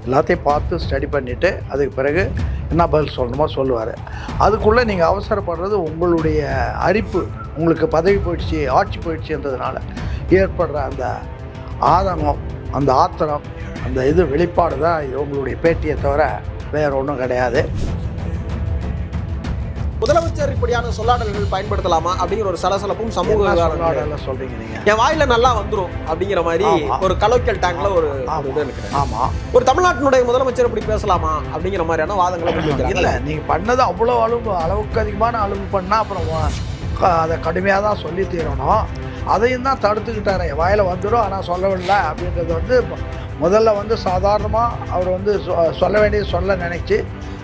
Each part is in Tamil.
எல்லாத்தையும் பார்த்து ஸ்டடி பண்ணிவிட்டு அதுக்கு பிறகு என்ன பதில் சொல்லணுமோ சொல்லுவார். அதுக்குள்ளே நீங்கள் அவசரப்படுறது உங்களுடைய அரிப்பு, உங்களுக்கு பதவி போயிடுச்சு, ஆட்சி போயிடுச்சுன்றதுனால ஏற்படுற அந்த ஆதங்கம், அந்த ஆத்திரம், அந்த வெளிப்பாடு தான் இது உங்களுடைய பேட்டியை தவிர வேறு ஒன்றும் கிடையாது. முதலமைச்சர் இப்படியான சொல்லாடல்கள் பயன்படுத்தலாமா அப்படிங்கிற ஒரு சலசலப்பும் சமூக சொல்லாடலாம் சொல்றீங்க நீங்க. என் வாயில நல்லா வந்துரும் அப்படிங்கிற மாதிரி ஒரு கலோக்கியல் டாங்க்ல ஒரு இது இருக்கு. ஆமா, ஒரு தமிழ்நாட்டினுடைய முதலமைச்சர் இப்படி பேசலாமா அப்படிங்கிற மாதிரியான வாதங்களை இல்லை. நீங்க பண்ணது அவ்வளோ அளவுக்கு அதிகமான அளவு பண்ணா அப்புறம் அதை கடுமையாக தான் சொல்லி தீரணும். அதையும் தான் தடுத்துக்கிட்டாரு. வாயில வந்துடும் ஆனால் சொல்லவில்லை அப்படின்றது முதல்ல சாதாரணமாக அவர் சொல்ல வேண்டியது சொல்ல நினைச்சு,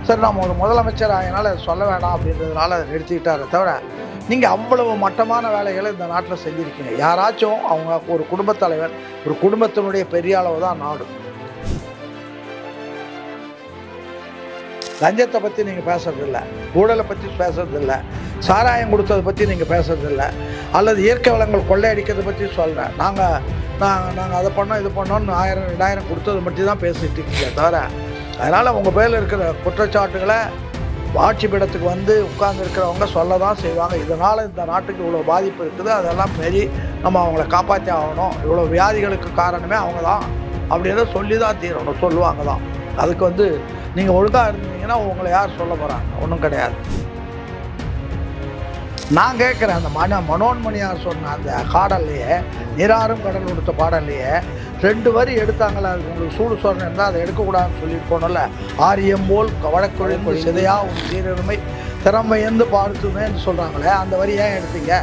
சரி நம்ம ஒரு முதலமைச்சர் ஆகினால அதை சொல்ல வேண்டாம் அப்படின்றதுனால அதை நிறுத்திக்கிட்டாரே தவிர, நீங்கள் அவ்வளவு மட்டமான வேலைகளை இந்த நாட்டில் செஞ்சுருக்கீங்க. யாராச்சும் அவங்க ஒரு குடும்பத் தலைவர், ஒரு குடும்பத்தினுடைய பெரிய அளவு தான் நாடு. லஞ்சத்தை பற்றி நீங்கள் பேசுறதில்லை, ஊழலை பற்றி பேசுறதில்ல, சாராயம் கொடுத்ததை பற்றி நீங்கள் பேசுறதில்ல, அல்லது இயற்கை வளங்கள் கொள்ளையடிக்கிறதை பற்றி சொல்கிறேன். நாங்கள் அதை பண்ணோம் இது பண்ணோன்னு 1000 2000 கொடுத்ததை பற்றி தான் பேசிகிட்டு இருக்கீங்க தவிர, அதனால் உங்கள் பேரில் இருக்கிற குற்றச்சாட்டுகளை ஆட்சி பீடத்துக்கு உட்கார்ந்துருக்கிறவங்க சொல்ல தான் செய்வாங்க. இதனால் இந்த நாட்டுக்கு இவ்வளோ பாதிப்பு இருக்குது, அதெல்லாம் மாரி நம்ம அவங்கள காப்பாற்றி ஆகணும், இவ்வளோ வியாதிகளுக்கு காரணமே அவங்க தான் அப்படின்னு சொல்லி தான் தீரணும், சொல்லுவாங்க தான். அதுக்கு நீங்கள் ஒழுங்காக இருந்தீங்கன்னா உங்களை யார் சொல்ல போகிறாங்க? ஒன்றும் கிடையாது. நான் கேட்குறேன், அந்த மனோன்மணியார் சொன்ன அந்த பாடல்லையே, நீராறும் கடல் கொடுத்த பாடல்லையே 2 வரி எடுத்தாங்களே, அது உங்களுக்கு சூடு சொரணை இருந்தால் அதை எடுக்கக்கூடாதுன்னு சொல்லிட்டு போனோம்ல. ஆரியம் போல் வழக்குழைந்து சிதையா ஒரு சீரருமை திறமையந்து பார்த்துமேன்னு சொல்கிறாங்களே, அந்த வரி ஏன் எடுத்தீங்க?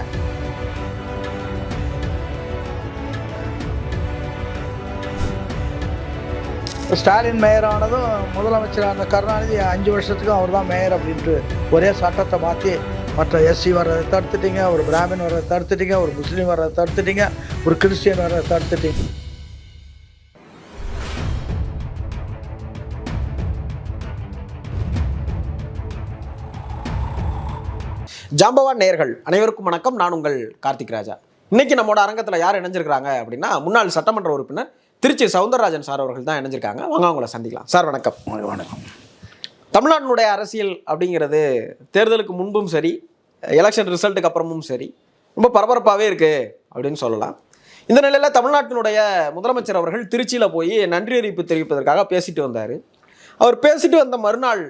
ஸ்டாலின் மேயரானதும் முதலமைச்சரான கருணாநிதி 5 வருஷத்துக்கும் அவர் தான் மேயர் அப்படின்ட்டு ஒரே சட்டத்தை மாற்றி மற்ற எஸ்சி வர்றதை தடுத்துட்டீங்க, ஒரு பிராமின் வர்றதை தடுத்துட்டீங்க, ஒரு முஸ்லீம் வர்றதை தடுத்துட்டீங்க, ஒரு கிறிஸ்டியன் வர்றதை தடுத்துட்டீங்க. ஜாம்பவான் நேயர்கள் அனைவருக்கும் வணக்கம். நான் உங்கள் கார்த்திக் ராஜா. இன்னைக்கு நம்மளோட அரங்கத்தில் யார் இணைஞ்சிருக்கிறாங்க அப்படின்னா, முன்னாள் சட்டமன்ற உறுப்பினர் திருச்சி சவுந்தரராஜன் சார் அவர்கள் தான் இணைஞ்சிருக்காங்க. வாங்க அவங்கள சந்திக்கலாம். சார் வணக்கம். வணக்கம். தமிழ்நாட்டினுடைய அரசியல் அப்படிங்கிறது தேர்தலுக்கு முன்பும் சரி, எலெக்ஷன் ரிசல்ட்டுக்கு அப்புறமும் சரி, ரொம்ப பரபரப்பாகவே இருக்குது அப்படின்னு சொல்லலாம். இந்த நிலையில் தமிழ்நாட்டினுடைய முதலமைச்சர் அவர்கள் திருச்சியில் போய் நன்றி அறிவிப்பு தெரிவிப்பதற்காக பேசிட்டு வந்தார். அவர் பேசிட்டு வந்த மறுநாள்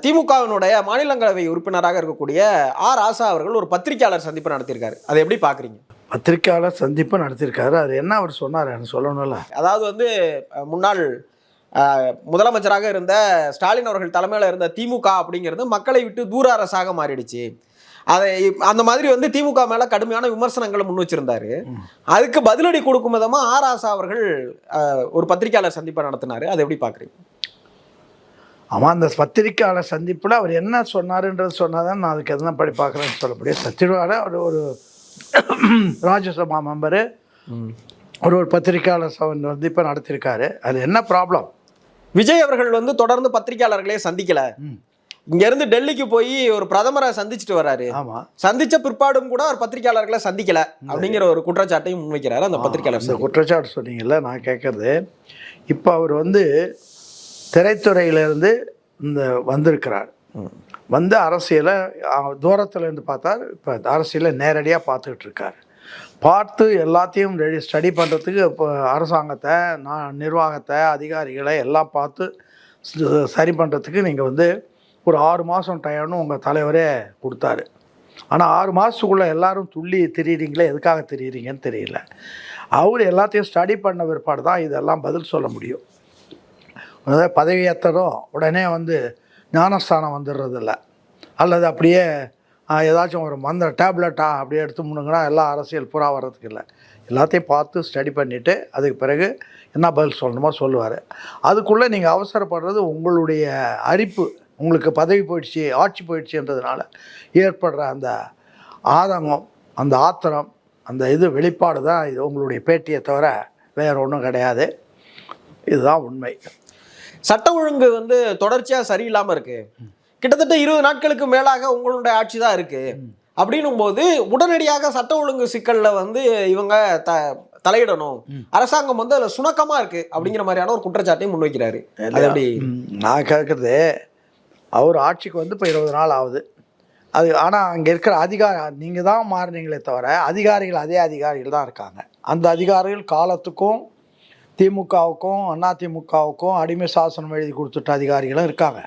திமுகவினுடைய மாநிலங்களவை உறுப்பினராக இருக்கக்கூடிய ராசா அவர்கள் ஒரு பத்திரிகையாளர் சந்திப்பு நடத்தியிருக்காரு. அதை எப்படி பார்க்குறீங்க? பத்திரிகையாளர் சந்திப்பு நடத்தியிருக்காரு. அது என்ன அவர் சொன்னார் எனக்கு சொல்லணும்ல. அதாவது முன்னாள் முதலமைச்சராக இருந்த ஸ்டாலின் அவர்கள் தலைமையில் இருந்த திமுக அப்படிங்கிறது மக்களை விட்டு தூர அரசாக மாறிடுச்சு. அதை அந்த மாதிரி திமுக மேலே கடுமையான விமர்சனங்களை முன் வச்சிருந்தாரு. அதுக்கு பதிலடி கொடுக்கும் விதமாக ராசா அவர்கள் ஒரு பத்திரிகையாளர் சந்திப்பை நடத்தினார். அதை எப்படி பார்க்குறீங்க? ஆமாம், அந்த பத்திரிக்கையாளர் சந்திப்பில் அவர் என்ன சொன்னாருன்றது சொன்னாதான் நான் அதுக்கு எதுனா படி பார்க்குறேன்னு சொல்ல முடியும். சத்தியவாட ஒரு ராஜ்யசபா மெம்பரு ஒரு பத்திரிக்கையாளர் சந்திப்பை நடத்தியிருக்காரு. அது என்ன ப்ராப்ளம்? விஜய் அவர்கள் தொடர்ந்து பத்திரிகையாளர்களே சந்திக்கல. இங்கேருந்து டெல்லிக்கு போய் ஒரு பிரதமரை சந்திச்சுட்டு வர்றாரு. ஆமாம், சந்திச்ச பிற்பாடும் கூட அவர் பத்திரிகையாளர்களை சந்திக்கல அப்படிங்கிற ஒரு குற்றச்சாட்டையும் முன்வைக்கிறாரு அந்த பத்திரிகையாளர். இந்த குற்றச்சாட்டு சொன்னீங்கல்ல, நான் கேட்குறது, இப்போ அவர் திரைத்துறையிலேருந்து வந்திருக்கிறார். அரசியலை தூரத்துலேருந்து பார்த்தார். இப்போ அரசியலை நேரடியாக பார்த்துக்கிட்டு இருக்கார். பார்த்து எல்லாத்தையும் ஸ்டடி பண்ணுறதுக்கு இப்போ அரசாங்கத்தை, நிர்வாகத்தை, அதிகாரிகளை எல்லாம் பார்த்து சரி பண்ணுறதுக்கு நீங்கள் ஒரு 6 மாதம் டைம்னு உங்கள் தலைவரே கொடுத்தாரு. ஆனால் 6 மாதத்துக்குள்ளே எல்லோரும் துள்ளி திரியிறீங்களே, எதுக்காக திரியிறீங்கன்னு தெரியல. அவர் எல்லாத்தையும் ஸ்டடி பண்ண பிற்பாடு தான் இதெல்லாம் பதில் சொல்ல முடியும். அதாவது பதவியேற்றதும் உடனே ஞானஸ்தானம் வந்துடுறதில்ல, அல்லது அப்படியே ஏதாச்சும் ஒரு டேப்லெட்டா அப்படியே எடுத்து முன்னுங்கன்னா எல்லா அரசியல் புறா வர்றதுக்கு இல்லை. எல்லாத்தையும் பார்த்து ஸ்டடி பண்ணிவிட்டு அதுக்கு பிறகு என்ன பதில் சொல்லணுமோ சொல்லுவார். அதுக்குள்ளே நீங்கள் அவசரப்படுறது உங்களுடைய அரிப்பு, உங்களுக்கு பதவி போயிடுச்சு, ஆட்சி போயிடுச்சுன்றதுனால ஏற்படுற அந்த ஆதங்கம், அந்த ஆத்திரம், அந்த வெளிப்பாடு தான் இது உங்களுடைய பேட்டியை தவிர வேறு ஒன்றும் கிடையாது. இதுதான் உண்மை. சட்ட ஒழுங்கு தொடர்ச்சியாக சரியில்லாமல் இருக்கு. கிட்டத்தட்ட 20 நாட்களுக்கு மேலாக உங்களுடைய ஆட்சி தான் இருக்கு. அப்படின்னும் போது உடனடியாக சட்ட ஒழுங்கு சிக்கலில் இவங்க தலையிடணும், அரசாங்கம் வந்து அதுல சுணக்கமா இருக்கு அப்படிங்கிற மாதிரியான ஒரு குற்றச்சாட்டையும் முன்வைக்கிறாரு. அது எப்படி? நான் கேட்குறது, அவர் ஆட்சிக்கு வந்து இப்போ 20 நாள் ஆகுது. அது ஆனால் அங்கே இருக்கிற நீங்கள் தான் மாறினீங்களே தவிர அதிகாரிகள் அதே அதிகாரிகள் தான் இருக்காங்க. அந்த அதிகாரிகள் காலத்துக்கும் திமுகவுக்கும் அதிமுகவுக்கும் அடிமை சாசனம் எழுதி கொடுத்துட்ட அதிகாரிகளும் இருக்காங்க.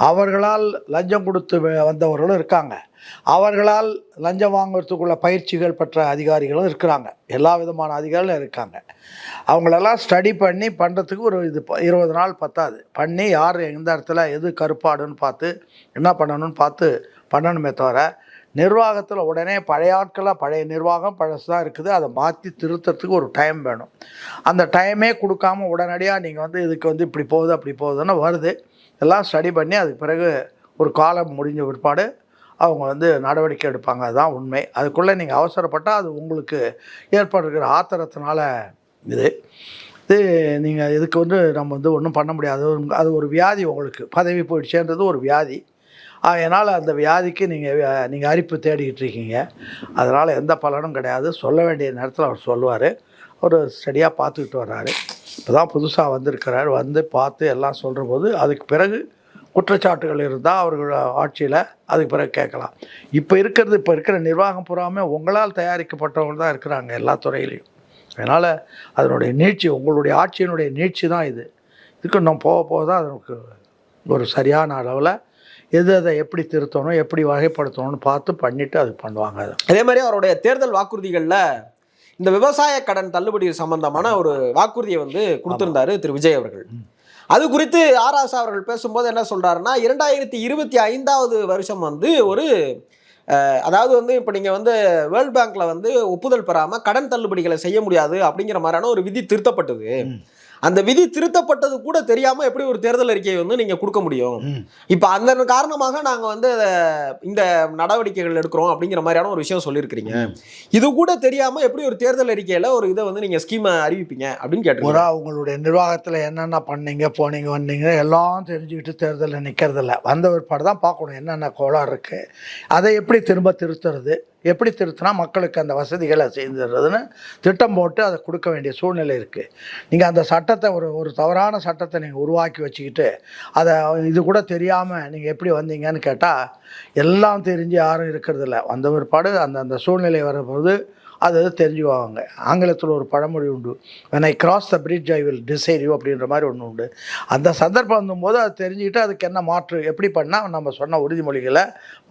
அவர்களால் லஞ்சம் கொடுத்து வந்தவர்களும் இருக்காங்க. அவர்களால் லஞ்சம் வாங்குறதுக்குள்ள பயிற்சிகள் பெற்ற அதிகாரிகளும் இருக்கிறாங்க. எல்லா விதமான அதிகாரிகளும் இருக்காங்க. அவங்களெல்லாம் ஸ்டடி பண்ணி பண்ணுறதுக்கு ஒரு 20 நாள் பத்தாது. பண்ணி யார் எந்த இடத்துல எது கருப்பாடுன்னு பார்த்து என்ன பண்ணணும்னு பார்த்து பண்ணணுமே தவிர, நிர்வாகத்தில் உடனே பழைய ஆட்களாக பழைய நிர்வாகம் பழசு தான் இருக்குது, அதை மாற்றி திருத்தறதுக்கு ஒரு டைம் வேணும். அந்த டைமே கொடுக்காமல் உடனடியாக நீங்கள் வந்து இதுக்கு வந்து இப்படி போகுது அப்படி போகுதுன்னு வருது. எல்லாம் ஸ்டடி பண்ணி அதுக்கு பிறகு ஒரு காலம் முடிஞ்ச பிற்பாடு அவங்க வந்து நடவடிக்கை எடுப்பாங்க. அதுதான் உண்மை. அதுக்குள்ளே நீங்கள் அவசரப்பட்டால் அது உங்களுக்கு ஏற்படுகிற ஆத்திரத்தினால இது நீங்கள் இதுக்கு வந்து நம்ம வந்து ஒன்றும் பண்ண முடியாது. அது ஒரு வியாதி, உங்களுக்கு பதவி போயிடுச்சேன்றது ஒரு வியாதி. அதனால் அந்த வியாதிக்கு நீங்கள் அரிப்பு தேடிக்கிட்டு இருக்கீங்க. அதனால் எந்த பலனும் கிடையாது. சொல்ல வேண்டிய நேரத்தில் அவர் சொல்லுவார். அவர் ஸ்டடியாக பார்த்துக்கிட்டு வர்றாரு. இப்போ தான் புதுசாக வந்திருக்கிறார். வந்து பார்த்து எல்லாம் சொல்கிற போது அதுக்கு பிறகு குற்றச்சாட்டுகள் இருந்தால் அவர்கள் ஆட்சியில் அதுக்கு பிறகு கேட்கலாம். இப்போ இருக்கிற நிர்வாகம் பூராமே உங்களால் தயாரிக்கப்பட்டவங்க தான் இருக்கிறாங்க எல்லா துறையிலையும். அதனால் அதனுடைய நீட்சி, உங்களுடைய ஆட்சியினுடைய நீட்சி தான் இது. இதுக்கு இன்னும் போக தான் அதுக்கு ஒரு சரியான அளவில் எதை எப்படி திருத்தணும், எப்படி வகைப்படுத்தணும்னு பார்த்து பண்ணிவிட்டு அது பண்ணுவாங்க. அதே மாதிரி அவருடைய தேர்தல் வாக்குறுதிகளில் இந்த விவசாய கடன் தள்ளுபடி சம்பந்தமான ஒரு வாக்குறுதியை வந்து கொடுத்திருந்தாரு திரு விஜய் அவர்கள். அது குறித்து ஆராசா அவர்கள் பேசும்போது என்ன சொல்றாருன்னா, 2025 வருஷம் வந்து ஒரு அதாவது வந்து இப்போ நீங்கள் வந்து வேர்ல்ட் பேங்க்ல வந்து ஒப்புதல் பெறாமல் கடன் தள்ளுபடிகளை செய்ய முடியாது அப்படிங்கிற மாதிரியான ஒரு விதி திருத்தப்பட்டது. அந்த விதி திருத்தப்பட்டது கூட தெரியாம எப்படி ஒரு தேர்தல் அறிக்கையை வந்து நீங்க கொடுக்க முடியும்? இப்ப அந்த காரணமாக நாங்க வந்து இந்த நடவடிக்கைகள் எடுக்கிறோம் அப்படிங்கிற மாதிரியான ஒரு விஷயம் சொல்லியிருக்கிறீங்க. இது கூட தெரியாம எப்படி ஒரு தேர்தல் அறிக்கையில ஒரு இதை வந்து நீங்க ஸ்கீமை அறிவிப்பீங்க அப்படின்னு கேட்டு, உங்களுடைய நிர்வாகத்துல என்னென்ன பண்ணீங்க, போனீங்க, வந்தீங்க எல்லாம் தெரிஞ்சுக்கிட்டு தேர்தலில் நிற்கிறது இல்லை. வந்த பிற்பாடு தான் பார்க்கணும் என்னென்ன கோளாறு இருக்கு, அதை எப்படி திரும்ப திருத்துறது, எப்படி திருத்தினா மக்களுக்கு அந்த வசதிகளை செய்துறதுன்னு திட்டம் போட்டு அதை கொடுக்க வேண்டிய சூழ்நிலை இருக்குது. நீங்கள் அந்த சட்டத்தை ஒரு தவறான சட்டத்தை நீங்கள் உருவாக்கி வச்சுக்கிட்டு அதை இது கூட தெரியாமல் நீங்கள் எப்படி வந்தீங்கன்னு கேட்டால் எல்லாம் தெரிஞ்சு யாரும் இருக்கிறதில்ல. வந்த பிற்பாடு அந்த சூழ்நிலை வரும்போது அது தெரிஞ்சுக்குவாங்க. ஆங்கிலத்தில் ஒரு பழமொழி உண்டு, when I cross the bridge I will decide you அப்படின்ற மாதிரி ஒன்று உண்டு. அந்த சந்தர்ப்பம் வந்தபோது அது தெரிஞ்சுக்கிட்டு அதுக்கு என்ன மாற்று எப்படி பண்ணால் நம்ம சொன்ன உறுதிமொழிகளை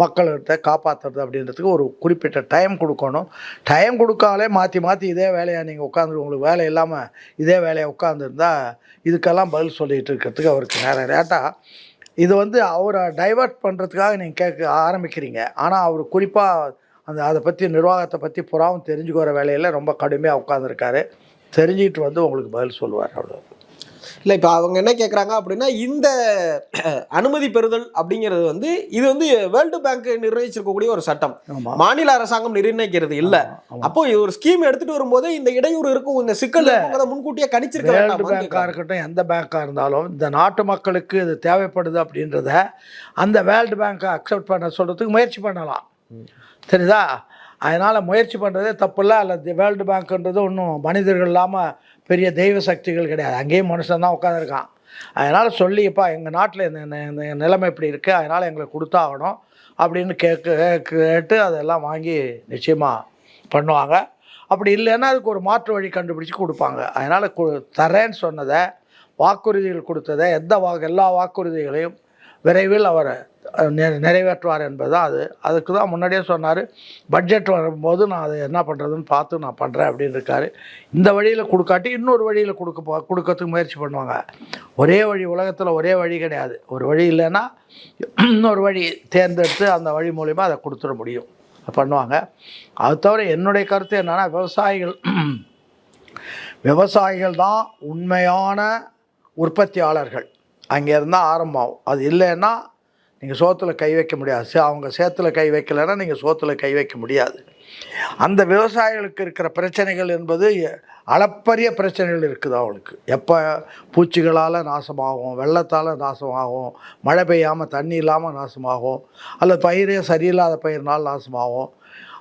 மக்கள்கிட்ட காப்பாற்றுறது அப்படின்றதுக்கு ஒரு குறிப்பிட்ட டைம் கொடுக்கணும். டைம் கொடுக்காலே மாற்றி இதே வேலையாக நீங்கள் உட்காந்து உங்களுக்கு வேலை இல்லாமல் இதே வேலையை உட்காந்துருந்தா இதுக்கெல்லாம் பதில் சொல்லிகிட்டு இருக்கிறதுக்கு அவருக்கு நேரம் லேட்டாக இது வந்து அவரை டைவர்ட் பண்ணுறதுக்காக நீங்கள் கேட்க ஆரம்பிக்கிறீங்க. ஆனால் அவர் குறிப்பாக அதை பற்றி நிர்வாகத்தை பற்றி புறாவும் தெரிஞ்சுக்கிற வேலையில் ரொம்ப கடுமையாக உட்காந்துருக்காரு. தெரிஞ்சுக்கிட்டு வந்து உங்களுக்கு பதில் சொல்லுவார். அவ்வளோ இல்லை. இப்போ அவங்க என்ன கேட்குறாங்க அப்படின்னா, இந்த அனுமதி பெறுதல் அப்படிங்கிறது வந்து இது வந்து வேர்ல்டு பேங்க் நிர்ணயிச்சிருக்கக்கூடிய ஒரு சட்டம், மாநில அரசாங்கம் நிர்ணயிக்கிறது இல்லை. அப்போ இது ஒரு ஸ்கீம் எடுத்துகிட்டு வரும்போது இந்த இடையூறு இருக்கும், இந்த சிக்கல் முன்கூட்டியே கணிச்சிருக்க வேண்டாம். வேர்ல்டு பேங்காக இருக்கட்டும், எந்த பேங்காக இருந்தாலும் இந்த நாட்டு மக்களுக்கு இது தேவைப்படுது அப்படின்றத அந்த வேர்ல்டு பேங்க்கை அக்செப்ட் பண்ண சொல்கிறதுக்கு முயற்சி பண்ணலாம். சரிதா? அதனால் முயற்சி பண்ணுறதே தப்பு இல்லை. அல்லது வேர்ல்டு பேங்க்ன்றது ஒன்றும் மனிதர்கள் இல்லாமல் பெரிய தெய்வ சக்திகள் கிடையாது. அங்கேயும் மனுஷன் தான் உட்காந்துருக்கான். அதனால் சொல்லிப்பா எங்கள் நாட்டில் இந்த நிலைமை இப்படி இருக்குது, அதனால் எங்களுக்கு கொடுத்தாகணும் அப்படின்னு கேட்டு அதெல்லாம் வாங்கி நிச்சயமாக பண்ணுவாங்க. அப்படி இல்லைன்னா அதுக்கு ஒரு மாற்று வழி கண்டுபிடிச்சி கொடுப்பாங்க. அதனால் தரேன்னு சொன்னதை, வாக்குறுதிகள் கொடுத்ததை, எல்லா வாக்குறுதிகளையும் விரைவில் அவர் நிறைவேற்றுவார் என்பது தான் அதுக்கு தான் முன்னாடியே சொன்னார். பட்ஜெட் வரும்போது நான் அதை என்ன பண்ணுறதுன்னு பார்த்து நான் பண்ணுறேன் அப்படின்னு இருக்காரு. இந்த வழியில் கொடுக்காட்டி இன்னொரு வழியில் கொடுக்கறதுக்கு முயற்சி பண்ணுவாங்க. ஒரே வழி, உலகத்தில் ஒரே வழி கிடையாது. ஒரு வழி இல்லைன்னா இன்னொரு வழி தேர்ந்தெடுத்து அந்த வழி மூலிமா அதை கொடுத்துட முடியும் பண்ணுவாங்க. அது தவிர என்னுடைய கருத்து என்னென்னா, விவசாயிகள் தான் உண்மையான உற்பத்தியாளர்கள். அங்கே இருந்தால் ஆரம்பம். அது இல்லைன்னா நீங்கள் சோத்தில் கை வைக்க முடியாது. அவங்க சேத்துல கை வைக்கலைன்னா நீங்கள் சோத்தில் கை வைக்க முடியாது. அந்த விவசாயிகளுக்கு இருக்கிற பிரச்சனைகள் என்பது அளப்பரிய பிரச்சனைகள் இருக்குது அவங்களுக்கு. எப்போ பூச்சிகளால் நாசமாகும், வெள்ளத்தால் நாசமாகும், மழை பெய்யாமல் தண்ணி இல்லாமல் நாசமாகும், அல்லது பயிரே சரியில்லாத பயிர்னால் நாசமாகும்.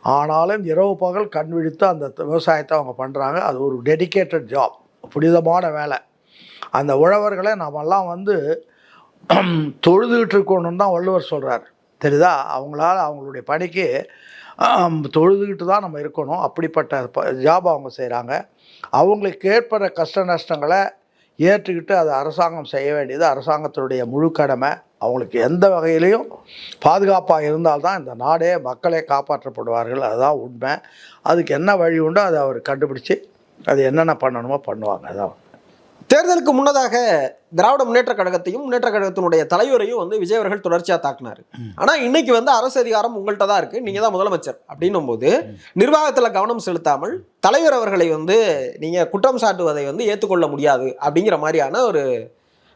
ஆனாலும் இரவு பகல் கண் விழித்து அந்த விவசாயத்தை அவங்க பண்ணுறாங்க. அது ஒரு டெடிகேட்டட் ஜாப், புனிதமான வேலை. அந்த உழவர்களை நாமெல்லாம் வந்து தொழுதுகிட்டு இருக்கணும்னு தான் வள்ளுவர் சொல்கிறார், தெரியுதா? அவங்களால அவங்களுடைய பணிக்கு தொழுதுகிட்டு தான் நம்ம இருக்கணும். அப்படிப்பட்ட ஜாப் அவங்க செய்கிறாங்க. அவங்களுக்கு ஏற்படுற கஷ்ட நஷ்டங்களை ஏற்றுக்கிட்டு அதை அரசாங்கம் செய்ய வேண்டியது அரசாங்கத்தினுடைய முழு கடமை. அவங்களுக்கு எந்த வகையிலையும் பாதுகாப்பாக இருந்தால்தான் இந்த நாடே மக்களே காப்பாற்றப்படுவார்கள். அதுதான் உண்மை. அதுக்கு என்ன வழி உண்டோ அதை அவர் கண்டுபிடிச்சி அது என்னென்ன பண்ணணுமோ பண்ணுவாங்க. அதான் தேர்தலுக்கு முன்னதாக திராவிட முன்னேற்ற கழகத்தையும் முன்னேற்ற கழகத்தினுடைய தலைவரையும் வந்து விஜய் அவர்கள் தொடர்ச்சியா தாக்குனாரு. ஆனா இன்னைக்கு வந்து அரசு அதிகாரம் உங்கள்கிட்ட தான் இருக்கு, நீங்க தான் முதலமைச்சர் அப்படின்னும் போது நிர்வாகத்துல கவனம் செலுத்தாமல் தலைவர் அவர்களை வந்து நீங்க குற்றம் சாட்டுவதை வந்து ஏற்றுக்கொள்ள முடியாது அப்படிங்கிற மாதிரியான ஒரு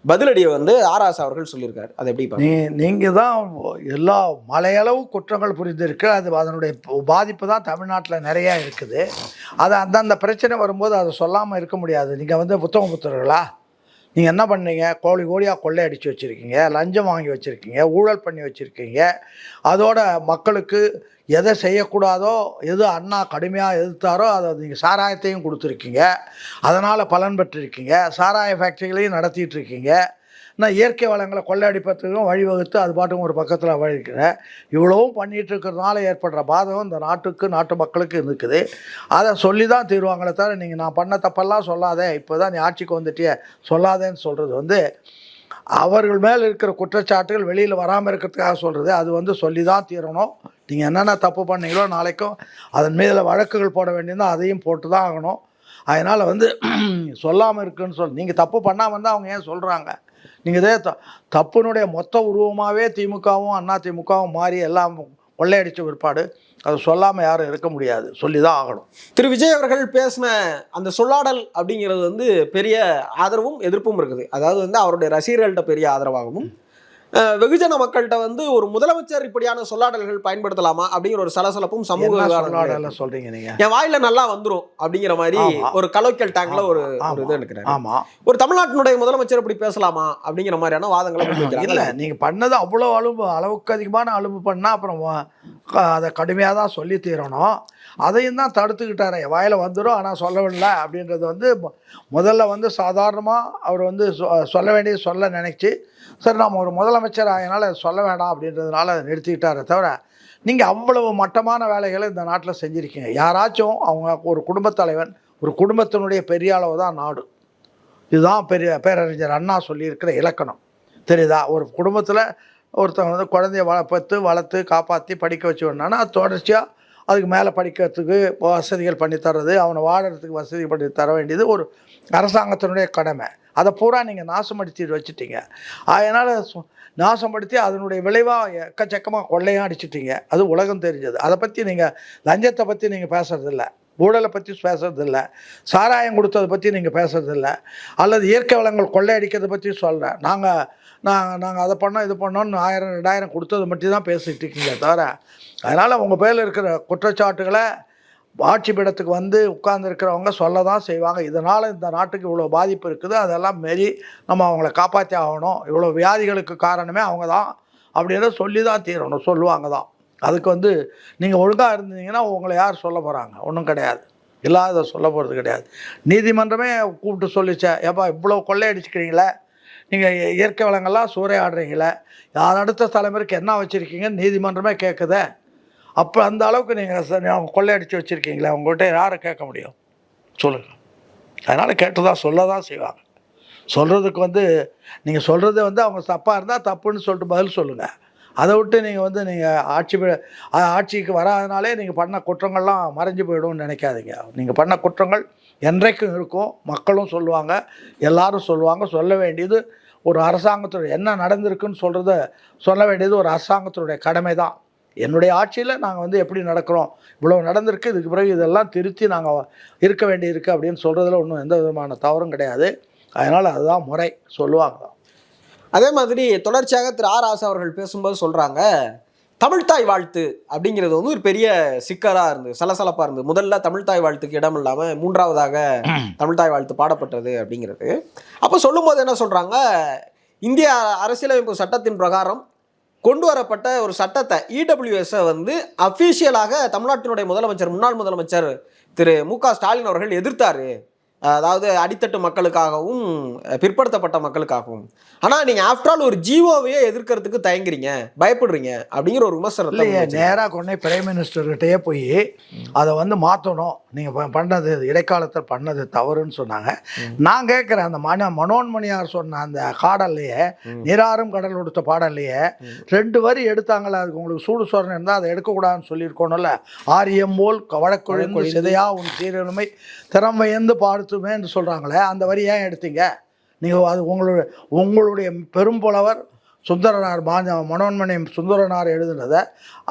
பதிலடியை வந்து ஆராசா அவர்கள் சொல்லியிருக்காரு. அதை எப்படி நீங்கள் தான் எல்லா மலையளவு குற்றங்கள் புரிந்திருக்கு. அது அதனுடைய பாதிப்பு தான் தமிழ்நாட்டில் நிறையா இருக்குது. அது அந்தந்த பிரச்சனை வரும்போது அதை சொல்லாமல் இருக்க முடியாது. நீங்கள் வந்து புத்தகம் புத்தர்களா? நீங்கள் என்ன பண்ணீங்க? கோழி கோழியாக கொள்ளையடிச்சு வச்சுருக்கீங்க, லஞ்சம் வாங்கி வச்சுருக்கீங்க, ஊழல் பண்ணி வச்சுருக்கீங்க. அதோட மக்களுக்கு எதை செய்யக்கூடாதோ, எது அண்ணா கடுமையாக எதிர்த்தாரோ அதை நீங்கள் சாராயத்தையும் கொடுத்துருக்கீங்க. அதனால் பலன் பெற்றிருக்கீங்க. சாராய ஃபேக்ட்ரிகளையும் நடத்திட்டு இருக்கீங்க. நான் இயற்கை வளங்களை கொள்ளையடிப்பதுக்கும் வழிவகுத்து அது பாட்டுக்கும் ஒரு பக்கத்தில் வழிக்கிறேன். இவ்வளவும் பண்ணிகிட்டு இருக்கிறதுனால ஏற்படுற பாதகம் இந்த நாட்டுக்கு நாட்டு மக்களுக்கு இருக்குது. அதை சொல்லி தான் தீருவாங்களே தவிர நீங்கள் நான் பண்ண தப்பெல்லாம் சொல்லாதே, இப்போ தான் நீ ஆட்சிக்கு வந்துட்டியே சொல்லாதேன்னு சொல்கிறது வந்து அவர்கள் மேல் இருக்கிற குற்றச்சாட்டுகள் வெளியில் வராமல் இருக்கிறதுக்காக சொல்கிறது. அது வந்து சொல்லி தான் தீரணும். நீங்கள் என்னென்ன தப்பு பண்ணீங்களோ நாளைக்கும் அதன் மீதில் வழக்குகள் போட வேண்டியிருந்தால் அதையும் போட்டு தான் ஆகணும். அதனால் வந்து சொல்லாமல் இருக்குன்னு நீங்கள் தப்பு பண்ணாமல் தான் அவங்க ஏன் சொல்கிறாங்க? நீங்கள் இதே தப்புனுடைய மொத்த உருவமாகவே திமுகவும் அண்ணா திமுகவும் மாறி எல்லாம் கொள்ளையடித்த பிற்பாடு அதை சொல்லாமல் யாரும் இருக்க முடியாது, சொல்லி தான் ஆகணும். திரு விஜய் அவர்கள் பேசின அந்த சொல்லாடல் அப்படிங்கிறது வந்து பெரிய ஆதரவும் எதிர்ப்பும் இருக்குது. அதாவது வந்து அவருடைய ரசிகர்கள்ட்ட பெரிய ஆதரவாகவும், வெகுஜன மக்கள்கிட்ட வந்து ஒரு முதலமைச்சர் இப்படியான சொல்லாடல்கள் பயன்படுத்தலாமா அப்படிங்கிற ஒரு சலசலப்பும் சமூக சொல்றீங்க நீங்க. என் வாயில நல்லா வந்துரும் அப்படிங்கிற மாதிரி ஒரு கலோக்கியல் டாக்ல ஒரு இது எடுக்கிறாங்க. ஆமா, ஒரு தமிழ்நாட்டினுடைய முதலமைச்சர் இப்படி பேசலாமா அப்படிங்கிற மாதிரியான வாதங்களை இல்ல. நீங்க பண்ணது அவ்வளவு அளவுக்கு அதிகமான அலுப்பு பண்ணா அப்புறம் அதை கடுமையாக தான் சொல்லி தீரணும். அதையும் தான் தடுத்துக்கிட்டாரு. வாயில வந்துடும் ஆனால் சொல்லவில்லை அப்படின்றது வந்து முதல்ல வந்து சாதாரணமாக அவர் வந்து சொல்ல வேண்டியது சொல்ல நினைச்சு சரி நம்ம ஒரு முதலமைச்சர் ஆகினால சொல்ல வேண்டாம் அப்படின்றதுனால அதை நிறுத்திக்கிட்டாரே தவிர நீங்கள் அவ்வளவு மட்டமான வேலைகளை இந்த நாட்டில் செஞ்சுருக்கீங்க. யாராச்சும் அவங்க ஒரு குடும்பத் தலைவன், ஒரு குடும்பத்தினுடைய பெரிய அளவு தான் நாடு. இதுதான் பெரிய பேரறிஞர் அண்ணா சொல்லியிருக்கிற இலக்கணம், தெரியுதா? ஒரு குடும்பத்தில் ஒருத்தவங்க வந்து குழந்தைய வளர்த்து காப்பாற்றி படிக்க வச்சு வேணான்னா அது தொடர்ச்சியாக அதுக்கு மேலே படிக்கிறதுக்கு வசதிகள் பண்ணி தர்றது, அவனை வாழறதுக்கு வசதி பண்ணி தர வேண்டியது ஒரு அரசாங்கத்தினுடைய கடமை. அதை பூரா நீங்கள் நாசப்படுத்தி வச்சுட்டீங்க. அதனால் நாசப்படுத்தி அதனுடைய விளைவாக எக்கச்சக்கமாக கொள்ளையும் அடிச்சிட்டிங்க. அது உலகம் தெரிஞ்சது. அதை பற்றி நீங்கள் லஞ்சத்தை பற்றி நீங்கள் பேசுறதில்ல, ஊழலை பற்றி பேசுறதில்ல, சாராயம் கொடுத்ததை பற்றி நீங்கள் பேசுறதில்ல, அல்லது இயற்கை வளங்கள் கொள்ளையடிக்கிறதை பற்றி சொல்கிறேன். நாங்கள் அதை பண்ணோம் இது பண்ணோன்னு 1000 2000 கொடுத்தது மட்டும் தான் பேசிகிட்டு இருக்கீங்க தவிர. அதனால் உங்கள் பேரில் இருக்கிற குற்றச்சாட்டுகளை ஆட்சி பீடத்துக்கு வந்து உட்கார்ந்துருக்கிறவங்க சொல்ல தான் செய்வாங்க. இதனால் இந்த நாட்டுக்கு இவ்வளோ பாதிப்பு இருக்குது, அதெல்லாம் மாரி நம்ம அவங்கள காப்பாற்றி ஆகணும், இவ்வளோ வியாதிகளுக்கு காரணமே அவங்க தான் அப்படின்னு சொல்லி தான் தீரணும், சொல்லுவாங்க தான். அதுக்கு வந்து நீங்கள் ஒழுங்காக இருந்தீங்கன்னா உங்களை யார் சொல்ல போகிறாங்க? ஒன்றும் கிடையாது, இல்லாத சொல்ல போகிறது கிடையாது. நீதிமன்றமே கூப்பிட்டு சொல்லிச்சேன், ஏப்பா இவ்வளோ கொள்ளையடிச்சுக்கிறீங்களே, நீங்கள் இயற்கை வளங்கள்லாம் சூறையாடுறீங்களே, யார் அடுத்த தலைமுறைக்கு என்ன வச்சுருக்கீங்கன்னு நீதிமன்றமே கேட்குதே. அப்போ அந்த அளவுக்கு நீங்கள் கொள்ளையடிச்சு வச்சுருக்கீங்களே, உங்கள்கிட்ட யாரை கேட்க முடியும் சொல்லுங்கள்? அதனால் கேட்டு தான் சொல்ல தான் செய்வாங்க. சொல்கிறதுக்கு வந்து நீங்கள் சொல்கிறது வந்து அவங்க தப்பாக இருந்தால் தப்புன்னு சொல்லிட்டு பதில் சொல்லுங்கள். அதை விட்டு நீங்கள் வந்து நீங்கள் ஆட்சிக்கு வராதனாலே நீங்கள் பண்ண குற்றங்கள்லாம் மறைஞ்சு போயிடும்னு நினைக்காதீங்க. நீங்கள் பண்ண குற்றங்கள் என்றைக்கும் இருக்கும், மக்களும் சொல்லுவாங்க, எல்லாரும் சொல்லுவாங்க. சொல்ல வேண்டியது ஒரு அரசாங்கத்துடைய என்ன நடந்திருக்குன்னு சொல்ல வேண்டியது ஒரு அரசாங்கத்தினுடைய கடமை தான். என்னுடைய ஆட்சியில் நாங்கள் வந்து எப்படி நடக்கிறோம், இவ்வளோ நடந்திருக்கு, இதுக்கு பிறகு இதெல்லாம் திருத்தி நாங்கள் இருக்க வேண்டியிருக்கு அப்படின்னு சொல்கிறதுல ஒன்றும் எந்த விதமான தவறும் கிடையாது. அதனால் அதுதான் முறை, சொல்லுவாங்க. அதே மாதிரி தொடர்ச்சியாக திரு ஆராசா அவர்கள் பேசும்போது சொல்கிறாங்க, தமிழ்தாய் வாழ்த்து அப்படிங்கிறது வந்து ஒரு பெரிய சிக்கலாக இருந்தது, சலசலப்பாக இருந்தது. முதல்ல தமிழ்தாய் வாழ்த்துக்கு இடம் இல்லாமல் 3ஆவதாக தமிழ்தாய் வாழ்த்து பாடப்பட்டது அப்படிங்கிறது. அப்போ சொல்லும்போது என்ன சொல்கிறாங்க, இந்திய அரசியலமைப்பு சட்டத்தின் பிரகாரம் கொண்டு வரப்பட்ட ஒரு சட்டத்தை இடபிள்யூஎஸை வந்து அஃபீஷியலாக தமிழ்நாட்டினுடைய முதலமைச்சர் முன்னாள் முதலமைச்சர் திரு மு.க. ஸ்டாலின் அவர்கள் எதிர்த்தாரு. அதாவது அடித்தட்டு மக்களுக்காகவும் பிற்படுத்தப்பட்ட மக்களுக்காகவும். ஆனால் நீங்கள் ஆஃப்டர் ஆல் ஒரு ஜிஓவையே எதிர்க்கிறதுக்கு தயங்குறீங்க, பயப்படுறீங்க அப்படிங்கிற ஒரு விமர்சனம். இல்லையே, நேராக கொண்டே பிரைம் மினிஸ்டர்கிட்டயே போய் அதை வந்து மாற்றணும், நீங்கள் பண்ணது இடைக்காலத்தில் பண்ணது தவறுன்னு சொன்னாங்க. நான் கேட்குறேன், அந்த மனோன்மணியார் சொன்ன அந்த பாடல்லையே, நீராறும் கடல் கொடுத்த பாடல்லையே 2 வரி எடுத்தாங்களே, அதுக்கு உங்களுக்கு சூடு சோறன் இருந்தால் அதை எடுக்கக்கூடாதுன்னு சொல்லியிருக்கோணும்ல. ஆரியம் போல் வழக்கொழிந்து சிதையா உன் சீரனுமை திறமையந்து பாடுத்துமே என்று சொல்கிறாங்களே, அந்த வரி ஏன் எடுத்தீங்க நீங்கள்? அது உங்களுடைய பெரும்புலவர் சுந்தரனார் மனோன்மணி சுந்தரனார் எழுதுனதை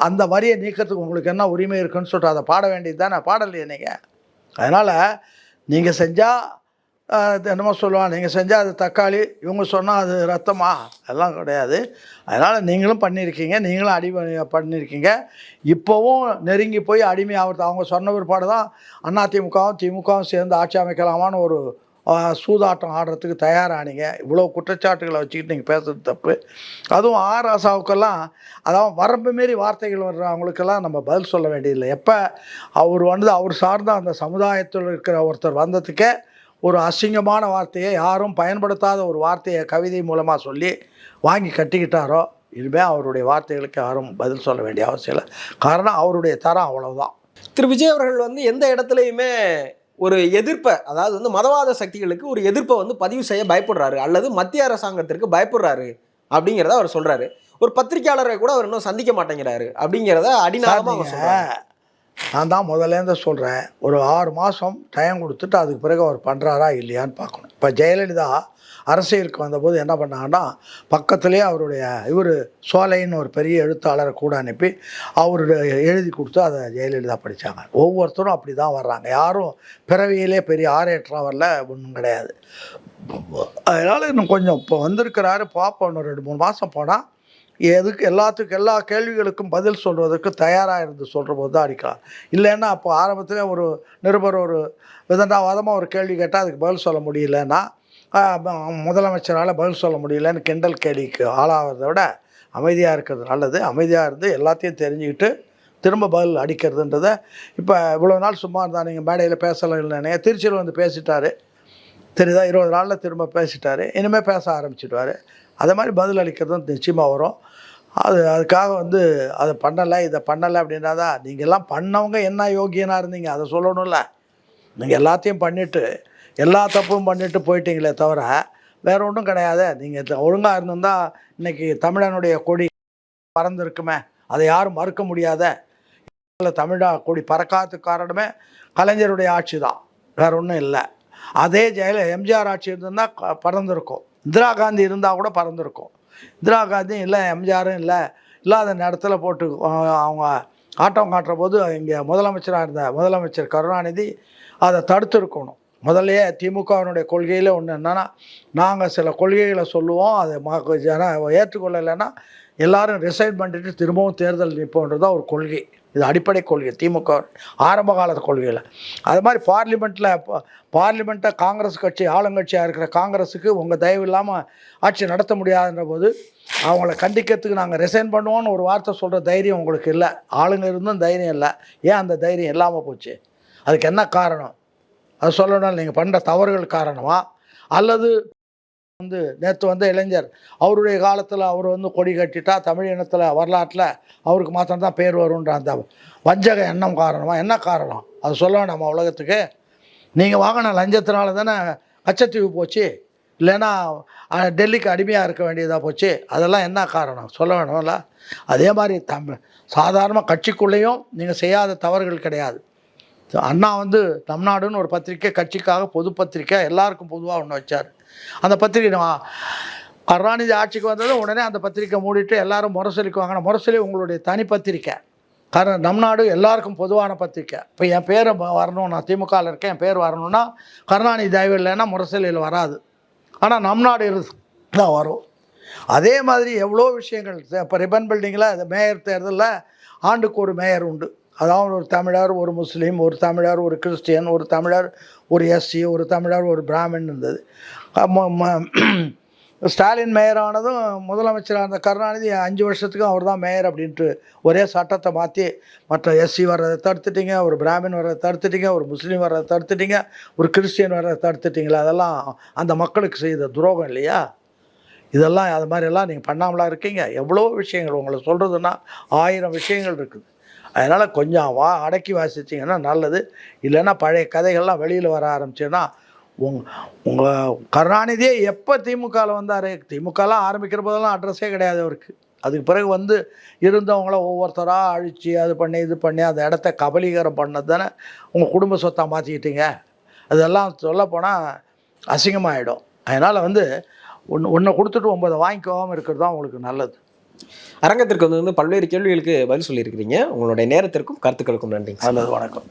அந்த வரியை நீக்கிறதுக்கு உங்களுக்கு என்ன உரிமை இருக்குன்னு சொல்லிட்டு அதை பாட வேண்டியது தானே, பாடலையே நீங்கள். அதனால் நீங்கள் செஞ்சால் என்னமோ சொல்லுவாங்க, நீங்கள் செஞ்சால் அது தக்காளி, இவங்க சொன்னால் அது ரத்தமா, அதெல்லாம் கிடையாது. அதனால் நீங்களும் பண்ணியிருக்கீங்க, நீங்களும் அடிமை பண்ணியிருக்கீங்க. இப்போவும் நெருங்கி போய் அடிமை ஆகிறது. அவங்க சொன்ன பிற்பாடு தான் அதிமுகவும் திமுகவும் சேர்ந்து ஆட்சி அமைக்கலாமான்னு ஒரு சூதாட்டம் ஆடுறதுக்கு தயாரானீங்க. இவ்வளோ குற்றச்சாட்டுகளை வச்சுக்கிட்டு நீங்கள் பேசுறது தப்பு. அதுவும் ராசாவுக்கெல்லாம், அதாவது வரம்பு மாரி வார்த்தைகள் வர்றவங்களுக்கெல்லாம் நம்ம பதில் சொல்ல வேண்டியதில்லை. எப்போ அவர் சார்ந்த அந்த சமுதாயத்தில் இருக்கிற ஒருத்தர் வந்ததுக்கே ஒரு அசிங்கமான வார்த்தையை, யாரும் பயன்படுத்தாத ஒரு வார்த்தையை கவிதை மூலமாக சொல்லி வாங்கி கட்டிக்கிட்டாரோ, இனிமேல் அவருடைய வார்த்தைகளுக்கு யாரும் பதில் சொல்ல வேண்டிய அவசியம் இல்லை. காரணம் அவருடைய தரம் அவ்வளவுதான். திரு விஜய் அவர்கள் வந்து எந்த இடத்துலையுமே ஒரு எதிர்ப்பை, அதாவது வந்து மதவாத சக்திகளுக்கு ஒரு எதிர்ப்பை வந்து பதிவு செய்ய பயப்படுறாரு, அல்லது மத்திய அரசாங்கத்திற்கு பயப்படுறாரு அப்படிங்கிறத அவர் சொல்றாரு. ஒரு பத்திரிகையாளரை கூட அவர் இன்னும் சந்திக்க மாட்டேங்கிறாரு அப்படிங்கிறத அடிநாதமாக சொல்றாரு. நான் தான் முதலேருந்து சொல்கிறேன், ஒரு 6 மாதம் டைம் கொடுத்துட்டு அதுக்கு பிறகு அவர் பண்ணுறாரா இல்லையான்னு பார்க்கணும். இப்போ ஜெயலலிதா அரசியலுக்கு வந்தபோது என்ன பண்ணாங்கன்னா, பக்கத்துலேயே அவருடைய சோலைன்னு ஒரு பெரிய எழுத்தாளரை கூட அனுப்பி அவருடைய எழுதி கொடுத்து அதை ஜெயலலிதா படித்தாங்க. ஒவ்வொருத்தரும் அப்படி தான் வர்றாங்க, யாரும் பிறவியிலே பெரிய ஆரேற்றா வரல, ஒன்றும் கிடையாது. அதனால் இன்னும் கொஞ்சம் இப்போ வந்திருக்கிறாரு, பார்ப்போம். இன்னும் 2-3 மாதம் போனால் எல்லா கேள்விகளுக்கும் பதில் சொல்வதற்கு தயாராக இருந்து சொல்கிற போது தான் அடிக்கலாம். இல்லைன்னா அப்போ ஆரம்பத்திலே ஒரு நிருபர் ஒரு விதண்டாவாதமாக ஒரு கேள்வி கேட்டால் அதுக்கு பதில் சொல்ல முடியலன்னா, முதலமைச்சரால் பதில் சொல்ல முடியலன்னு கிண்டல் கேள்விக்கு ஆளாகிறத விட அமைதியாக இருக்கிறது நல்லது. அமைதியாக இருந்து எல்லாத்தையும் தெரிஞ்சுக்கிட்டு திரும்ப பதில் அடிக்கிறதுன்றதை, இப்போ இவ்வளோ நாள் சும்மா இருந்தால் நீங்கள் மேடையில் பேசலாம் இல்லைன்னு, திருச்சியில் வந்து பேசிட்டாரு, தெரியுதா, 20 நாளில் திரும்ப பேசிட்டாரு, இனிமேல் பேச ஆரம்பிச்சிடுவார். அதே மாதிரி பதில் அளிக்கிறது நிச்சயமாக வரும். அதுக்காக வந்து அதை பண்ணலை இதை பண்ணலை அப்படின்னா தான், நீங்கள் எல்லாம் பண்ணவங்க என்ன யோகியனாக இருந்தீங்க அதை சொல்லணும்ல. நீங்கள் எல்லாத்தையும் பண்ணிவிட்டு எல்லா தப்பும் பண்ணிவிட்டு போயிட்டீங்களே தவிர வேறு ஒன்றும் கிடையாது. நீங்கள் ஒழுங்காக இருந்திருந்தால் இன்றைக்கி தமிழனுடைய கொடி பறந்துருக்குமே, அதை யாரும் மறுக்க முடியாத. தமிழா கொடி பறக்காததுக்கு காரணமே கலைஞருடைய ஆட்சி தான், வேறு ஒன்றும் இல்லை. அதே எம்ஜிஆர் ஆட்சி இருந்திருந்தால் பறந்துருக்கும், இந்திரா காந்தி இருந்தால் கூட பறந்துருக்கும். இந்திரா காந்தியும் இல்லை, எம்ஜிஆரும் இல்லை, இல்லாத இடத்துல போட்டு அவங்க ஆட்டம் காட்டுற போது இங்கே முதலமைச்சராக இருந்த முதலமைச்சர் கருணாநிதி அதை தடுத்துருக்கணும். முதல்லையே திமுகவினுடைய கொள்கையில் ஒன்று என்னென்னா, நாங்கள் சில கொள்கைகளை சொல்லுவோம், அதை ஏற்றுக்கொள்ளலைன்னா எல்லோரும் ரிசைன் பண்ணிட்டு திரும்பவும் தேர்தல் நிற்போன்றது தான் ஒரு கொள்கை. இது அடிப்படை கொள்கை திமுக ஆரம்ப காலத்து கொள்கையில். அது மாதிரி பார்லிமெண்ட்டை காங்கிரஸ் கட்சி ஆளுங்கட்சியாக இருக்கிற காங்கிரஸுக்கு உங்கள் தயவு இல்லாமல் ஆட்சி நடத்த முடியாதுன்ற போது அவங்கள கண்டிக்கிறதுக்கு நாங்கள் ரிசைன் பண்ணுவோன்னு ஒரு வார்த்தை சொல்கிற தைரியம் உங்களுக்கு இல்லை. ஆளுங்க இருந்தும் தைரியம் இல்லை. ஏன் அந்த தைரியம் இல்லாமல் போச்சு? அதுக்கு என்ன காரணம்? அது சொல்லணும். நீங்கள் பண்ணுற தவறுகள் காரணமா, அல்லது நேற்று இளைஞர் அவருடைய காலத்தில் அவர் கொடி கட்டிட்டா தமிழ் இனத்தில் வரலாற்றில் அவருக்கு மாத்திரம்தான் பேர் வரும்ன்ற அந்த வஞ்சக எண்ணம் காரணமா? என்ன காரணம்? அது சொல்ல வேண்டாமா உலகத்துக்கு? நீங்கள் வாங்கின லஞ்சத்தினால தானே கச்சத்தீவு போச்சு, இல்லைன்னா டெல்லிக்கு அடிமையாக இருக்க வேண்டியதாக போச்சு. அதெல்லாம் என்ன காரணம் சொல்ல வேணும்ல. அதே மாதிரி சாதாரண கட்சிக்குள்ளேயும் நீங்கள் செய்யாத தவறுகள் கிடையாது. அண்ணா நம் நாடுன்னு ஒரு பத்திரிக்கை கட்சிக்காக பொது பத்திரிக்கை எல்லாருக்கும் பொதுவாக ஒன்று வச்சார். அந்த பத்திரிக்கை கருணாநிதி ஆட்சிக்கு வந்தது உடனே அந்த பத்திரிக்கை மூடிட்டு எல்லாரும் முரசொலிக்கு வாங்கின. முரசொலி உங்களுடைய தனி பத்திரிக்கை. காரணம் நம் நாடு எல்லாருக்கும் பொதுவான பத்திரிக்கை. இப்போ என் பேரை வரணும், நான் திமுகவில் இருக்கேன், என் பேர் வரணும்னா கருணாநிதி தயவு இல்லைன்னா முரசொலியில் வராது. ஆனால் நம் நாடு தான் வரும். அதே மாதிரி எவ்வளோ விஷயங்கள். இப்போ ரிப்பன் பில்டிங்கில் இந்த மேயர் தேர்தலில் ஆண்டுக்கு ஒரு மேயர் உண்டு. அதாவது ஒரு தமிழர், ஒரு முஸ்லீம், ஒரு தமிழர், ஒரு கிறிஸ்டியன், ஒரு தமிழர், ஒரு எஸ்சி, ஒரு தமிழர், ஒரு பிராமின் இருந்தது. ஸ்டாலின் மேயர் ஆனதும் முதலமைச்சராக இருந்த கருணாநிதி 5 வருஷத்துக்கு அவர் தான் மேயர் அப்படின்ட்டு ஒரே சட்டத்தை மாற்றி மற்ற எஸ்சி வர்றதை தடுத்துட்டீங்க, ஒரு பிராமின் வர்றதை தடுத்துட்டீங்க, ஒரு முஸ்லீம் வர்றதை தடுத்துட்டீங்க, ஒரு கிறிஸ்டியன் வர்றதை தடுத்துட்டீங்களா? அதெல்லாம் அந்த மக்களுக்கு செய்த துரோகம் இல்லையா? இதெல்லாம் அது மாதிரியெல்லாம் நீங்கள் பண்ணாமலாம் இருக்கீங்க. எவ்வளோ விஷயங்கள் உங்களை சொல்கிறதுன்னா 1000 விஷயங்கள் இருக்குது. அதனால் கொஞ்சம் அடக்கி வாசிச்சிங்கன்னா நல்லது. இல்லைன்னா பழைய கதைகள்லாம் வெளியில் வர ஆரம்பிச்சுன்னா உங்கள் கருணாநிதியே எப்போ திமுகவில் வந்தார்? திமுகலாம் ஆரம்பிக்கிற போதெல்லாம் அட்ரஸே கிடையாது அவருக்கு. அதுக்கு பிறகு வந்து இருந்தவங்கள ஒவ்வொருத்தராக அழித்து அது பண்ணி இது பண்ணி அந்த இடத்த கபலீகரம் பண்ணது தானே உங்கள் குடும்ப சொத்தாக மாற்றிக்கிட்டீங்க. அதெல்லாம் சொல்லப்போனால் அசிங்கமாகிடும். அதனால் வந்து ஒன்றை கொடுத்துட்டு 9 வாங்கிக்காமல் இருக்கிறது தான் உங்களுக்கு நல்லது. அரங்கத்திற்கு வந்து பல்வேறு கேள்விகளுக்கு பதில் சொல்லியிருக்கிறீங்க. உங்களுடைய நேரத்திற்கும் கருத்துக்களுக்கும் நன்றி. நல்லது, வணக்கம்.